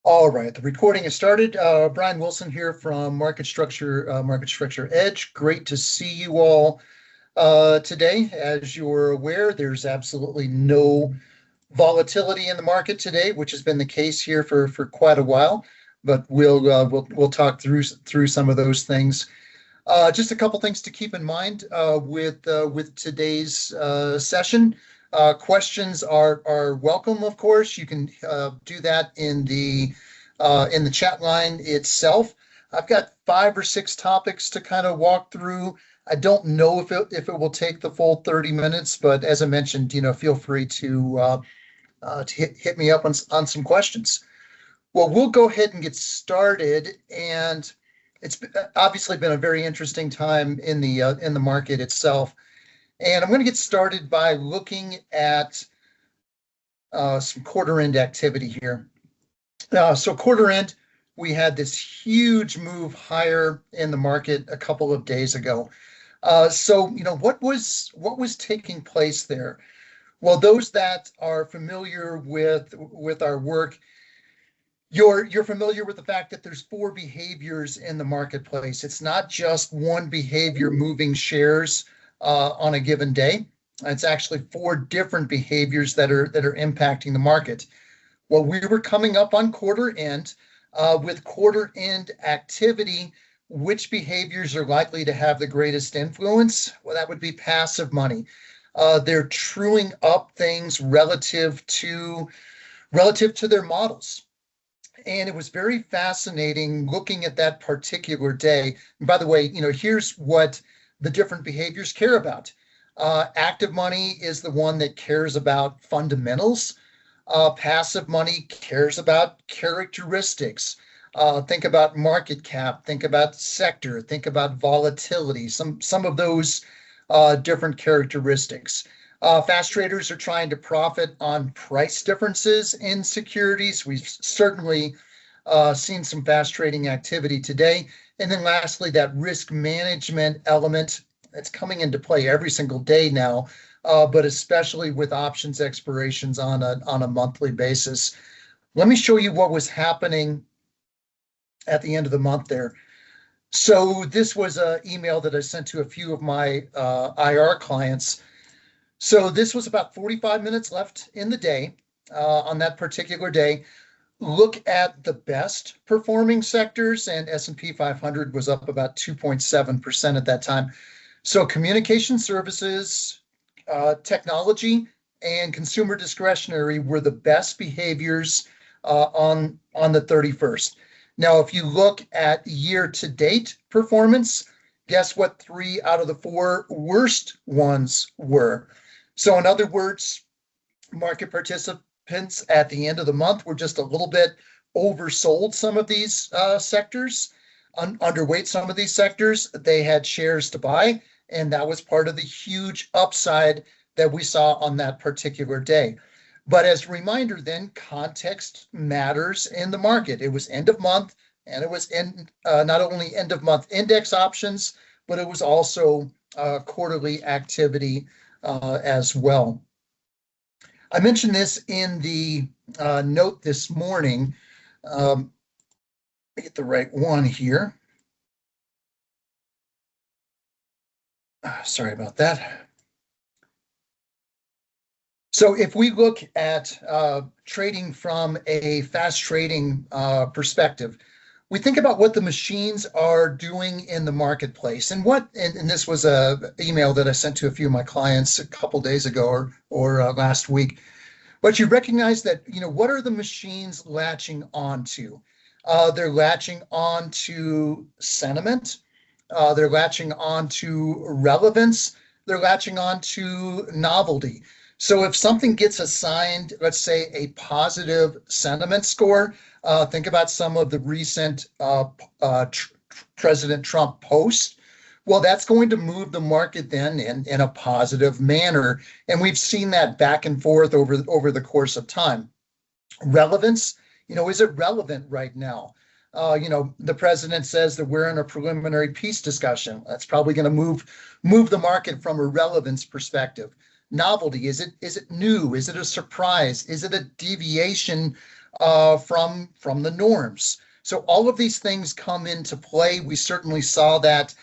All right, the recording has started. Brian Wilson here from Market Structure Edge. Great to see you all today. As you're aware, there's absolutely no volatility in the market today, which has been the case here for quite a while. But we'll talk through some of those things. Just a couple things to keep in mind with today's session. Questions are welcome, of course. You can do that in the chat line itself. I've got 5 or 6 topics to kind of walk through. I don't know if it will take the full 30 minutes, but as I mentioned, feel free to hit me up on some questions. Well, we'll go ahead and get started, and it's obviously been a very interesting time in the market itself. And I'm going to get started by looking at some quarter end activity here. So quarter end, we had this huge move higher in the market a couple of days ago. So what was taking place there? Well, those that are familiar with our work, you're familiar with the fact that there's 4 behaviors in the marketplace. It's not just one behavior moving shares on a given day. It's actually 4 different behaviors that are impacting the market. Well, we were coming up on quarter end. With quarter end activity, which behaviors are likely to have the greatest influence? Well, that would be passive money. They're truing up things relative to their models. And it was very fascinating looking at that particular day. And by the way, here's what the different behaviors care about. Active money is the one that cares about fundamentals. Passive money cares about characteristics. Think about market cap, think about sector, think about volatility, some of those different characteristics. Fast traders are trying to profit on price differences in securities. We've certainly seen some fast trading activity today. And then lastly, that risk management element that's coming into play every single day now, but especially with options expirations on a monthly basis. Let me show you what was happening at the end of the month there. So this was an email that I sent to a few of my IR clients. So this was about 45 minutes left in the day on that particular day. Look at the best performing sectors, and S&P 500 was up about 2.7% at that time. So communication services, technology, and consumer discretionary were the best behaviors on the 31st. Now, if you look at year-to-date performance, guess what 3 out of the 4 worst ones were? So in other words, market participants at the end of the month were just a little bit oversold some of these sectors, underweight some of these sectors. They had shares to buy, and that was part of the huge upside that we saw on that particular day. But as a reminder, then, context matters in the market. It was end of month, and it was not only end of month index options, but it was also quarterly activity as well. I mentioned this in the note this morning. Let me get the right one here. Sorry about that. So if we look at trading from a fast trading perspective, we think about what the machines are doing in the marketplace, and this was an email that I sent to a few of my clients a couple days ago or last week. But you recognize that, what are the machines latching onto? They're latching onto sentiment. They're latching onto relevance. They're latching onto novelty. So if something gets assigned, let's say, a positive sentiment score, think about some of the recent President Trump posts. Well, that's going to move the market then in a positive manner. And we've seen that back and forth over the course of time. Relevance, is it relevant right now? The president says that we're in a preliminary peace discussion. That's probably going to move the market from a relevance perspective. Novelty, is it new? Is it a surprise? Is it a deviation from the norms. So all of these things come into play. We certainly saw that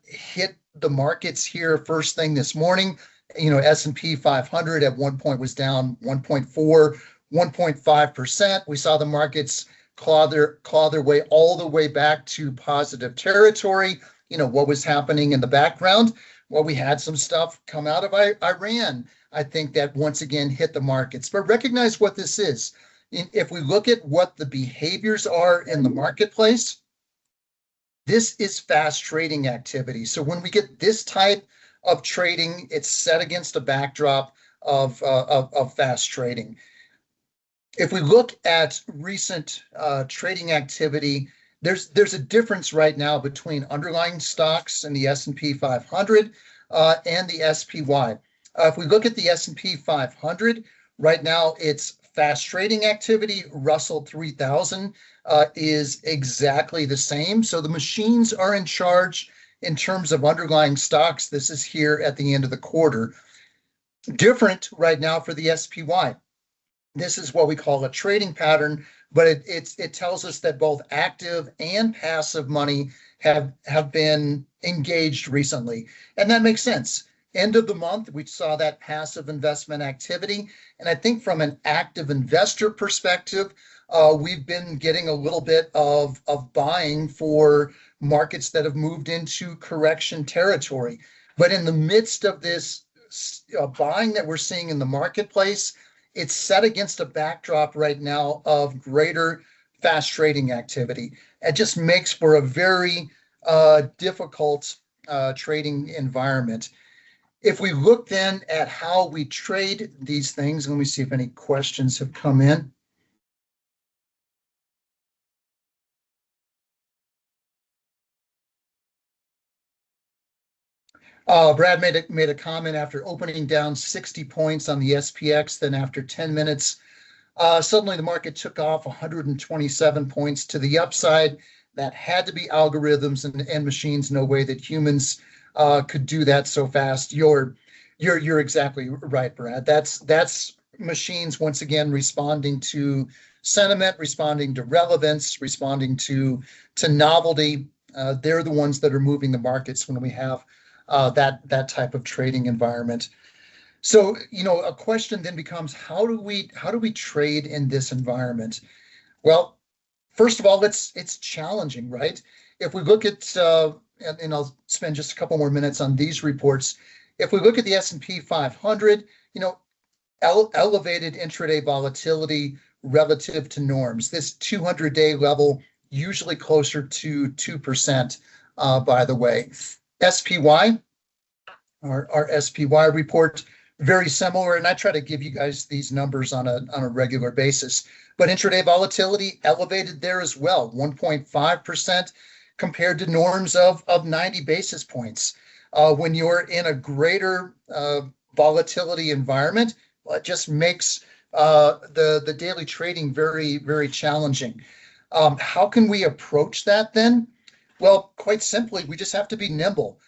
hit the markets here first thing this morning. S&P 500 at one point was down 1.4, 1.5%. We saw the markets claw their way all the way back to positive territory. What was happening in the background? Well, we had some stuff come out of Iran. I think that once again hit the markets. But recognize what this is. If we look at what the behaviors are in the marketplace, this is fast trading activity. So when we get this type of trading, it's set against a backdrop of fast trading. If we look at recent trading activity, there's a difference right now between underlying stocks in the S&P 500 and the SPY. If we look at the S&P 500, right now it's fast trading activity. Russell 3000 is exactly the same. So the machines are in charge in terms of underlying stocks. This is here at the end of the quarter. Different right now for the SPY. This is what we call a trading pattern, but it tells us that both active and passive money have been engaged recently. And that makes sense. End of the month, we saw that passive investment activity. And I think from an active investor perspective, we've been getting a little bit of buying for markets that have moved into correction territory. But in the midst of this buying that we're seeing in the marketplace, it's set against a backdrop right now of greater fast trading activity. It just makes for a very difficult trading environment. If we look then at how we trade these things, let me see if any questions have come in. Brad made a comment after opening down 60 points on the SPX, then after 10 minutes, suddenly the market took off 127 points to the upside. That had to be algorithms and machines. No way that humans could do that so fast. You're exactly right, Brad. That's machines once again responding to sentiment, responding to relevance, responding to novelty. They're the ones that are moving the markets when we have that type of trading environment. So, a question then becomes, how do we trade in this environment? Well, first of all, it's challenging, right? If we look at, and I'll spend just a couple more minutes on these reports. If we look at the S&P 500, elevated intraday volatility relative to norms. This 200-day level, usually closer to 2%, by the way. SPY, our SPY report, very similar, and I try to give you guys these numbers on a regular basis. But intraday volatility elevated there as well, 1.5% compared to norms of 90 basis points. When you're in a greater volatility environment, well, it just makes the daily trading very, very challenging. How can we approach that then? Well, quite simply, we just have to be nimble.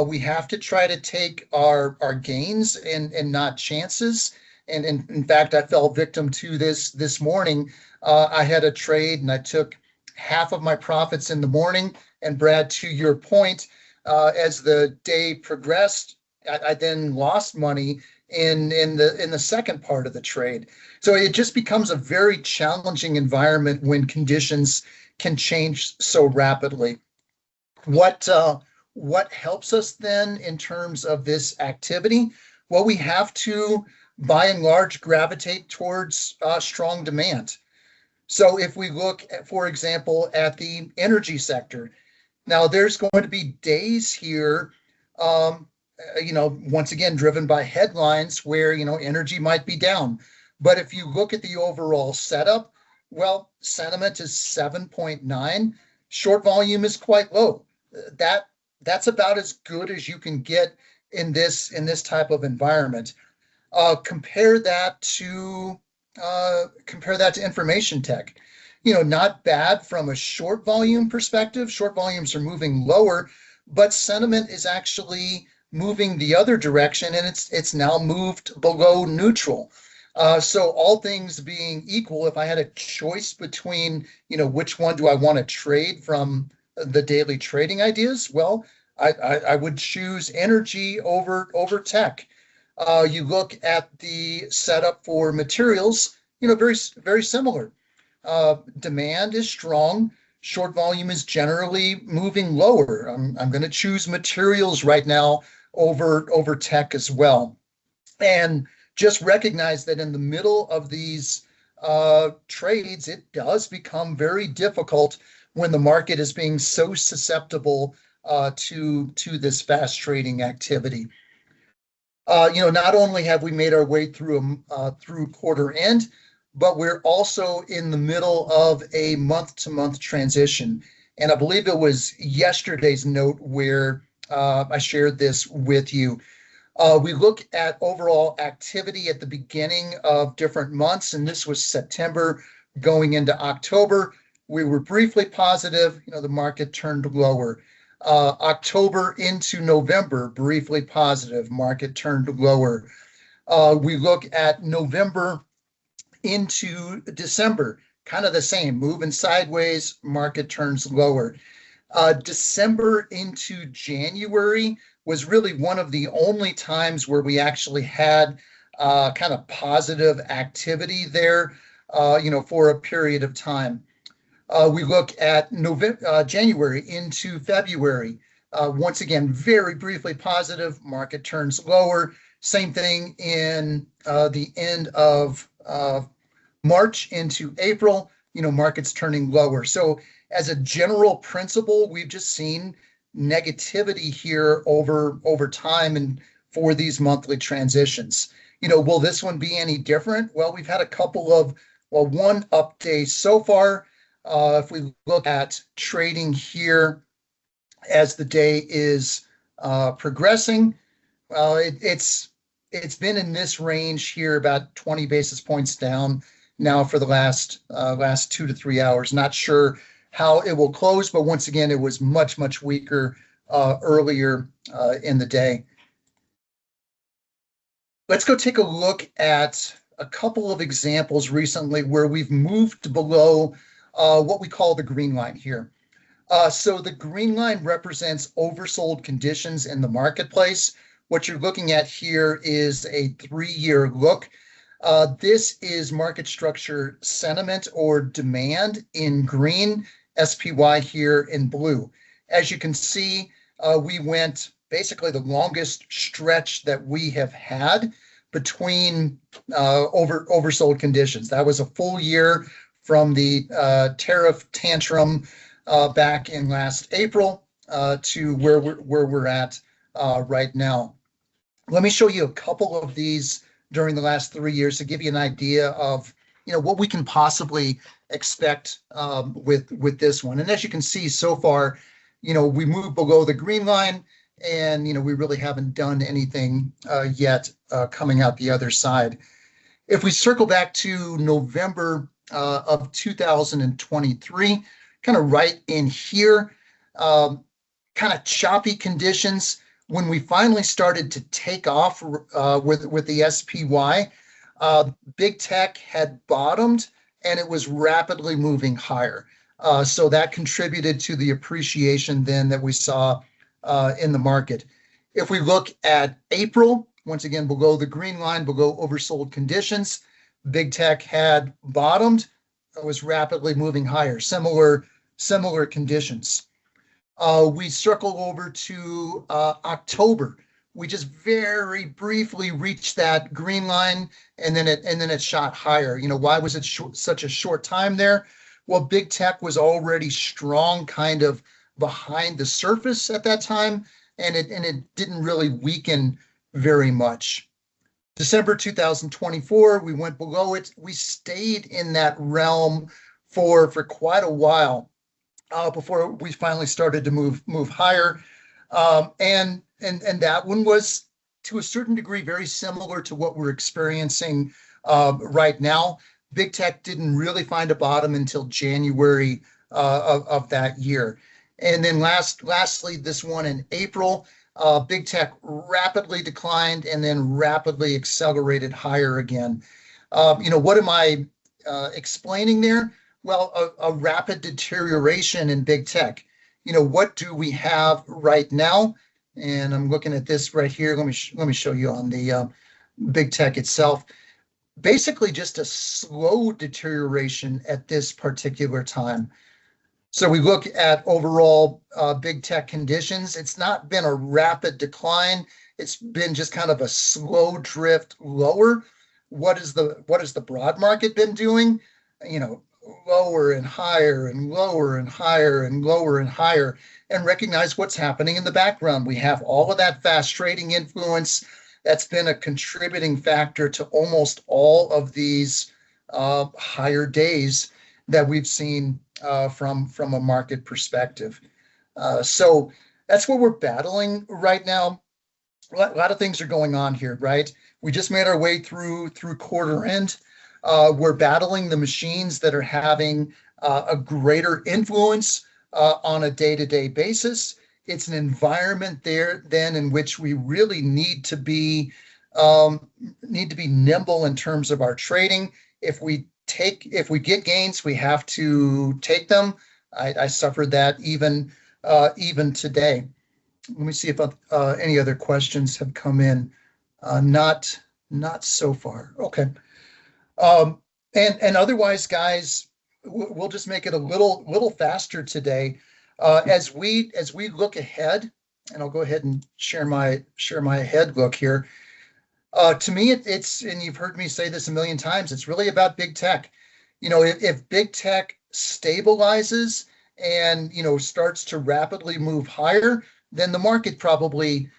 We have to try to take our gains and not chances. And in fact, I fell victim to this morning. I had a trade and I took half of my profits in the morning. And Brad, to your point, as the day progressed, I then lost money in the second part of the trade. So it just becomes a very challenging environment when conditions can change so rapidly. What helps us then in terms of this activity? Well, we have to, by and large, gravitate towards strong demand. So if we look at, for example, at the energy sector, now there's going to be days here, once again, driven by headlines where, energy might be down. But if you look at the overall setup, well, sentiment is 7.9. Short volume is quite low. That's about as good as you can get in this type of environment. Compare that to information tech. Not bad from a short volume perspective. Short volumes are moving lower, but sentiment is actually moving the other direction, and it's now moved below neutral. So all things being equal, if I had a choice between, which one do I want to trade from the daily trading ideas? Well, I would choose energy over tech. You look at the setup for materials, very similar. Demand is strong. Short volume is generally moving lower. I'm going to choose materials right now over tech as well. And just recognize that in the middle of these trades, it does become very difficult when the market is being so susceptible to this fast trading activity. Not only have we made our way through quarter end, but we're also in the middle of a month-to-month transition. And I believe it was yesterday's note where I shared this with you. We look at overall activity at the beginning of different months, and this was September going into October. We were briefly positive, the market turned lower. October into November, briefly positive, market turned lower. We look at November into December, kind of the same, moving sideways, market turns lower. December into January was really one of the only times where we actually had kind of positive activity there, for a period of time. We look at January into February. Once again, very briefly positive, market turns lower. Same thing in the end of March into April, markets turning lower. So as a general principle, we've just seen negativity here over time and for these monthly transitions. Will this one be any different? Well, we've had one update so far. If we look at trading here as the day is progressing, it's been in this range here, about 20 basis points down now for the last 2 to 3 hours. Not sure how it will close, but once again, it was much weaker earlier in the day. Let's go take a look at a couple of examples recently where we've moved below what we call the green line here. So the green line represents oversold conditions in the marketplace. What you're looking at here is a 3-year look. This is market structure sentiment or demand in green, SPY here in blue. As you can see, we went basically the longest stretch that we have had between oversold conditions. That was a full year from the tariff tantrum back in last April to where we're at right now. Let me show you a couple of these during the last 3 years to give you an idea of what we can possibly expect with this one. And as you can see so far, we moved below the green line, and we really haven't done anything yet coming out the other side. If we circle back to November of 2023, kind of right in here, kind of choppy conditions. When we finally started to take off with the SPY, big tech had bottomed and it was rapidly moving higher. So that contributed to the appreciation then that we saw in the market. If we look at April, once again, below the green line, below oversold conditions, big tech had bottomed, it was rapidly moving higher, similar conditions. We circle over to October. We just very briefly reached that green line, and then it shot higher. Why was it such a short time there? Well, big tech was already strong, kind of behind the surface at that time, and it didn't really weaken very much. December 2024, we went below it. We stayed in that realm for quite a while before we finally started to move higher. And that one was, to a certain degree, very similar to what we're experiencing right now. Big tech didn't really find a bottom until January of that year. And then lastly, this one in April, big tech rapidly declined and then rapidly accelerated higher again. What am I explaining there? Well, a rapid deterioration in big tech. What do we have right now? And I'm looking at this right here. Let me show you on the big tech itself. Basically, just a slow deterioration at this particular time. So we look at overall big tech conditions. It's not been a rapid decline. It's been just kind of a slow drift lower. What has the broad market been doing? You know, lower and higher and lower and higher and lower and higher, and recognize what's happening in the background. We have all of that fast trading influence that's been a contributing factor to almost all of these higher days that we've seen from a market perspective. So that's what we're battling right now. A lot of things are going on here, right? We just made our way through quarter end. We're battling the machines that are having a greater influence on a day-to-day basis. It's an environment there then in which we really need to be nimble in terms of our trading. If we get gains, we have to take them. I suffered that even today. Let me see if any other questions have come in. Not so far. Okay. And otherwise, guys, we'll just make it a little faster today. As we look ahead, and I'll go ahead and share my ahead look here. To me, it's, and you've heard me say this a million times, it's really about big tech. If big tech stabilizes and, starts to rapidly move higher, then the market probably,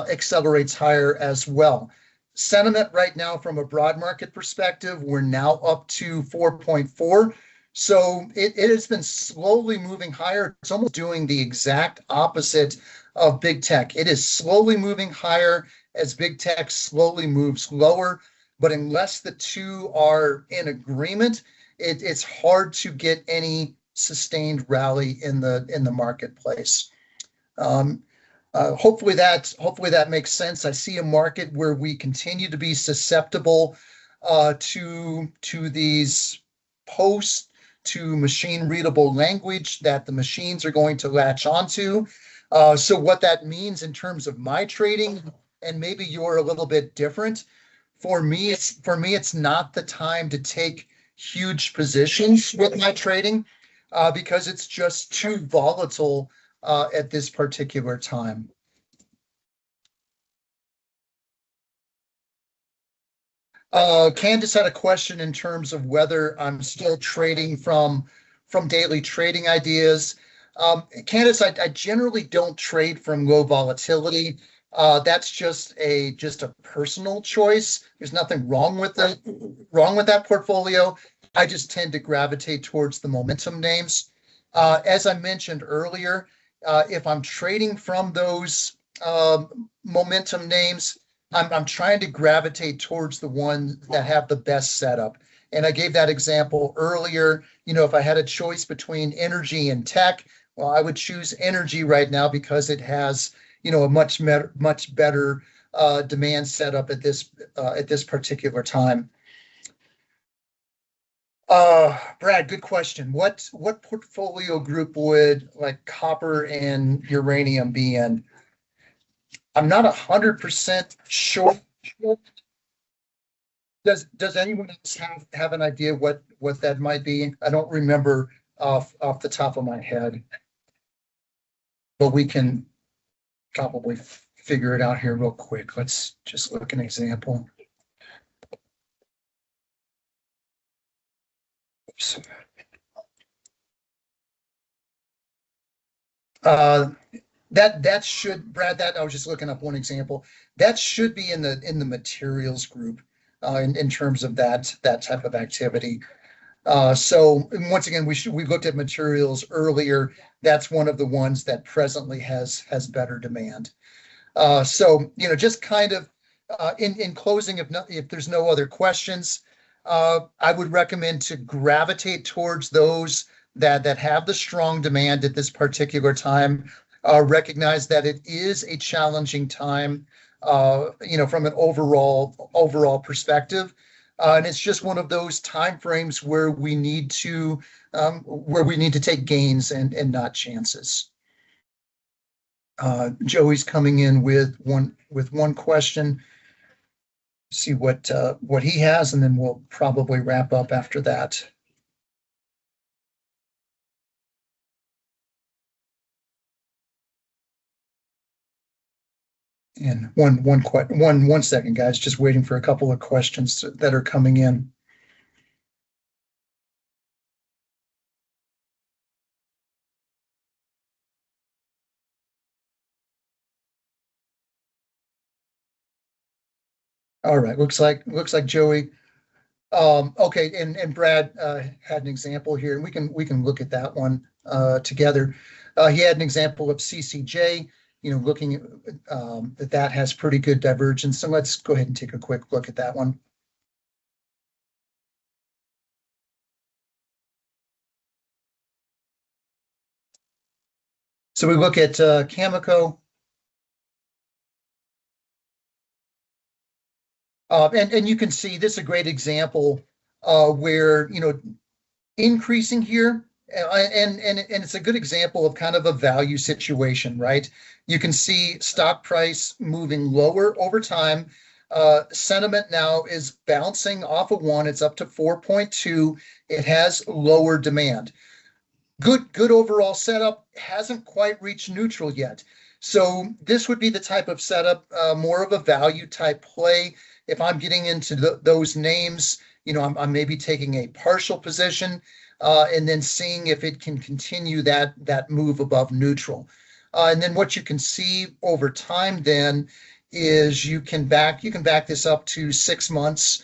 accelerates higher as well. Sentiment right now from a broad market perspective, we're now up to 4.4. So it has been slowly moving higher. It's almost doing the exact opposite of big tech. It is slowly moving higher as big tech slowly moves lower. But unless the two are in agreement, it's hard to get any sustained rally in the marketplace. Hopefully that makes sense. I see a market where we continue to be susceptible to these posts, to machine readable language that the machines are going to latch onto. So what that means in terms of my trading, and maybe you're a little bit different. For me, it's not the time to take huge positions with my trading because it's just too volatile at this particular time. Candace had a question in terms of whether I'm still trading from daily trading ideas. Candace, I generally don't trade from low volatility. That's just a personal choice. There's nothing wrong with that portfolio. I just tend to gravitate towards the momentum names. As I mentioned earlier, if I'm trading from those momentum names, I'm trying to gravitate towards the ones that have the best setup. And I gave that example earlier. If I had a choice between energy and tech, well, I would choose energy right now because it has, a much better demand setup at this particular time. Brad, good question. What portfolio group would like copper and uranium be in? I'm not 100% sure. Does anyone else have an idea what that might be? I don't remember off the top of my head, but we can probably figure it out here real quick. Let's just look at an example. Oops. That should, Brad, that I was just looking up one example. That should be in the materials group in terms of that type of activity. So once again, we looked at materials earlier. That's one of the ones that presently has better demand. So just kind of in closing, if there's no other questions, I would recommend to gravitate towards those that have the strong demand at this particular time. Recognize that it is a challenging time from an overall perspective. And it's just one of those time frames where we need to take gains and not chances. Joey's coming in with one question. See what he has, and then we'll probably wrap up after that. And one second, guys, just waiting for a couple of questions that are coming in. All right, looks like Joey. Okay, and Brad had an example here, and we can look at that one together. He had an example of CCJ, looking at that has pretty good divergence. So let's go ahead and take a quick look at that one. So we look at Cameco. And you can see this is a great example where, increasing here, and it's a good example of kind of a value situation, right? You can see stock price moving lower over time. Sentiment now is bouncing off of 1. It's up to 4.2. It has lower demand. Good overall setup, hasn't quite reached neutral yet. So this would be the type of setup, more of a value type play. If I'm getting into those names, I'm maybe taking a partial position and then seeing if it can continue that move above neutral. And then what you can see over time then is you can back this up to 6 months.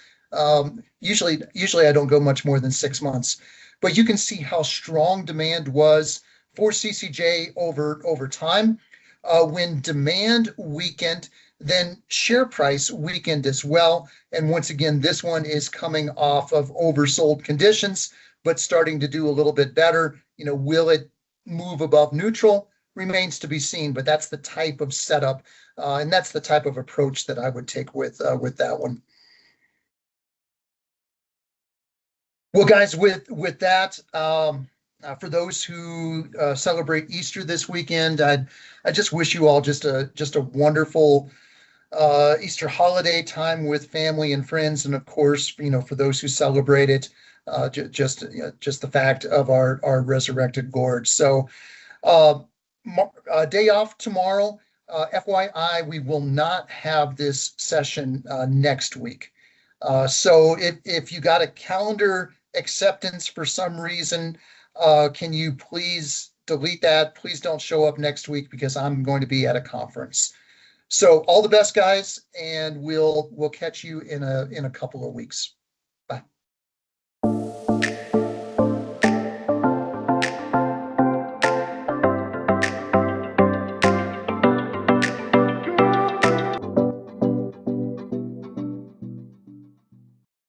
Usually I don't go much more than 6 months, but you can see how strong demand was for CCJ over time. When demand weakened, then share price weakened as well. And once again, this one is coming off of oversold conditions, but starting to do a little bit better. Will it move above neutral? Remains to be seen, but that's the type of setup, and that's the type of approach that I would take with that one. Well, guys, with that, for those who celebrate Easter this weekend, I just wish you all just a wonderful Easter holiday time with family and friends, and of course, for those who celebrate it, just the fact of our resurrected Lord. So, day off tomorrow. FYI, we will not have this session next week. So if you got a calendar acceptance for some reason, can you please delete that? Please don't show up next week because I'm going to be at a conference. So all the best, guys, and we'll catch you in a couple of weeks.